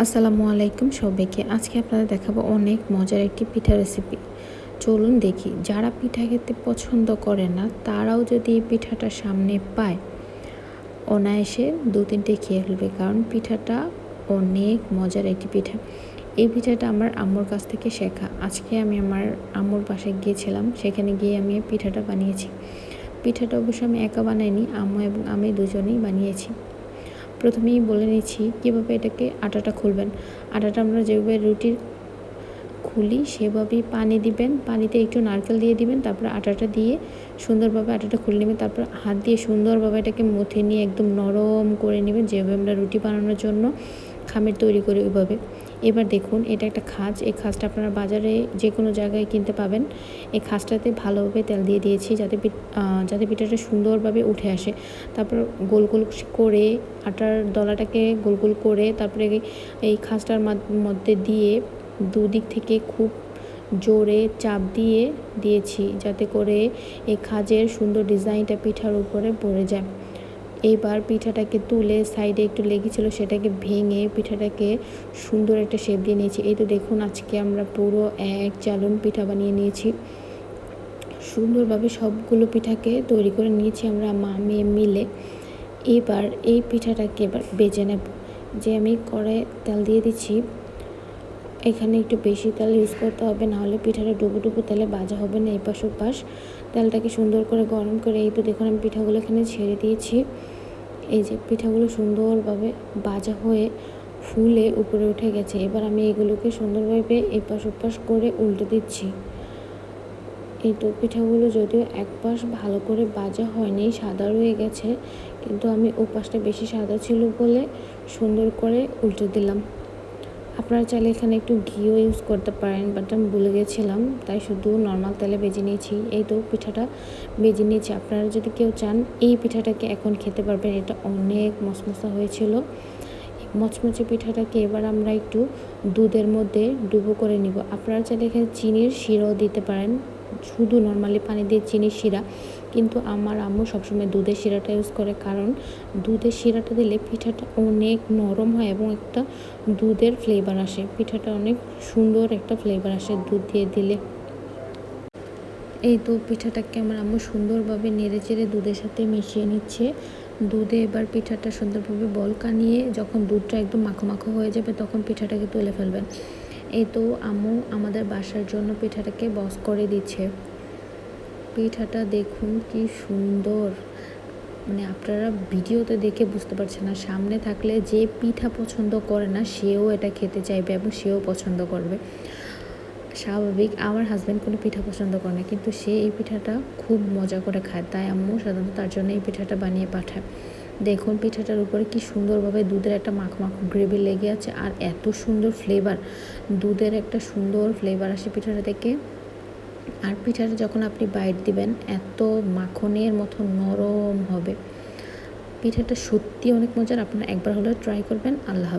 আসসালামু আলাইকুম সবাইকে। আজকে আপনাদের দেখাবো অনেক মজার একটি পিঠা রেসিপি। চলুন দেখি। যারা পিঠা খেতে পছন্দ করে না তারাও যদি এই পিঠাটা সামনে পায় অনায়াসে 2-3টে খেয়ে ফেলবে, কারণ পিঠাটা অনেক মজার একটি পিঠা। এই পিঠাটা আমার আম্মুর কাছ থেকে শেখা। আজকে আমি আমার আম্মুর বাসায় গিয়েছিলাম, সেখানে গিয়ে আমি পিঠাটা বানিয়েছি। পিঠাটা অবশ্য আমি একা বানাইনি, আম্মু এবং আমি দুজনেই বানিয়েছি। প্রথমেই বলে নিচ্ছি কীভাবে এটাকে আটাটা খুলবেন। আটাটা আমরা যেভাবে রুটির খুলি সেভাবেই পানি দিবেন, পানিতে একটু নারকেল দিয়ে দিবেন, তারপর আটাটা দিয়ে সুন্দরভাবে আটাটা খুলে নেবেন। তারপর হাত দিয়ে সুন্দরভাবে এটাকে মথে নিয়ে একদম নরম করে নেবেন, যেভাবে আমরা রুটি বানানোর জন্য খামির তৈরি করি ওইভাবে। এবার দেখুন, এটা একটা খাঁজ। এই খাঁজটা আপনারা বাজারে যে কোনো জায়গায় কিনতে পাবেন। এই খাঁজটাতে ভালোভাবে তেল দিয়ে দিয়েছি যাতে পিঠাটা সুন্দরভাবে উঠে আসে। তারপর গোল গোল করে আটার দলাটাকে গোল গোল করে তারপরে এই খাঁজটার মধ্যে দিয়ে দুদিক থেকে খুব জোরে চাপ দিয়েছি, যাতে করে এই খাঁজের সুন্দর ডিজাইনটা পিঠার উপরে পড়ে যায়। এইবার পিঠাটাকে তুলে সাইডে একটু লেগেছিলো সেটাকে ভেঙে পিঠাটাকে সুন্দর একটা শেপ দিয়ে নিয়েছি। এই তো দেখুন, আজকে আমরা পুরো এক চালুন পিঠা বানিয়ে নিয়েছি। সুন্দরভাবে সবগুলো পিঠাকে তৈরি করে নিয়েছি আমরা মা মেয়ে মিলে। এবার এই পিঠাটাকে এবার বেজে নেব। যে আমি কড়াইয়ে তেল দিয়ে দিচ্ছি, এখানে একটু বেশি তেল ইউজ করতে হবে, নাহলে পিঠাটা ডুবো ডুবো তেলে ভাজা হবে না। এপাশ ওপাশ তেলটাকে সুন্দর করে গরম করে এই তো দেখুন আমি পিঠাগুলো এখানে ছেড়ে দিয়েছি। এই যে পিঠাগুলো সুন্দরভাবে ভাজা হয়ে ফুলে উপরে উঠে গেছে। এবার আমি এগুলোকে সুন্দরভাবে এপাশ ওপাশ করে উল্টে দিচ্ছি। এই তো পিঠাগুলো যদিও এক পাশ ভালো করে ভাজা হয়নি, সাদা রয়ে গেছে, কিন্তু আমি ওপাশটা বেশি সাদা ছিল বলে সুন্দর করে উল্টে দিলাম। আপনারা চাইলে এখানে একটু ঘিও ইউজ করতে পারেন, বাট আমি ভুলে গেছিলাম, তাই শুধু নর্মাল তেলে ভেজে নিয়েছি। এই তো পিঠাটা ভেজে নিয়েছি। আপনারা যদি কেউ চান এই পিঠাটাকে এখন খেতে পারবেন, এটা অনেক মচমচা হয়েছিল। মচমচে পিঠাটাকে এবার আমরা একটু দুধের মধ্যে ডুবো করে নিব। আপনারা চাইলে এখানে চিনির শিরাও দিতে পারেন, শুধু নর্মালি পানি দিয়ে চিনির শিরা, কিন্তু আমার আম্মু সবসময় দুধের শিরাটা ইউজ করে, কারণ দুধের শিরাটা দিলে পিঠাটা অনেক নরম হয় এবং একটা দুধের ফ্লেভার আসে। পিঠাটা অনেক সুন্দর একটা ফ্লেভার আসে দুধ দিয়ে দিলে। এই তো পিঠাটাকে আমার আম্মু সুন্দরভাবে নেড়ে চেড়ে দুধের সাথে মিশিয়ে নিচ্ছে। দুধে এবার পিঠাটা সুন্দরভাবে বলকা নিয়ে যখন দুধটা একদম মাখো মাখো হয়ে যাবে তখন পিঠাটাকে তুলে ফেলবেন। এই তো আম্মু আমাদের বাসার জন্য পিঠাটাকে বস করে দিচ্ছে। পিঠাটা দেখুন কি সুন্দর, মানে আপনারা ভিডিওতে দেখে বুঝতে পারছেন না, সামনে থাকলে যে পিঠা পছন্দ করে না সেও এটা খেতে চাইবে এবং সেও পছন্দ করবে। স্বাভাবিক, আমার হাজব্যান্ড কোনো পিঠা পছন্দ করে না, কিন্তু সে এই পিঠাটা খুব মজা করে খায়, তাই আম্মু সাধারণত তার জন্য এই পিঠাটা বানিয়ে পাঠায়। দেখুন পিঠাটার উপরে কি সুন্দরভাবে দুধের একটা মাখো মাখো গ্রেভি লেগে আছে, আর এত সুন্দর ফ্লেভার, দুধের একটা সুন্দর ফ্লেভার আসে পিঠাটা থেকে। আর পিঠাটা যখন আপনি বাইট দিবেন এত মাখনের মতো নরম হবে। পিঠাটা সত্যি অনেক মজার, আপনারা একবার হলেও ট্রাই করবেন। আল্লাহ হাফেজ।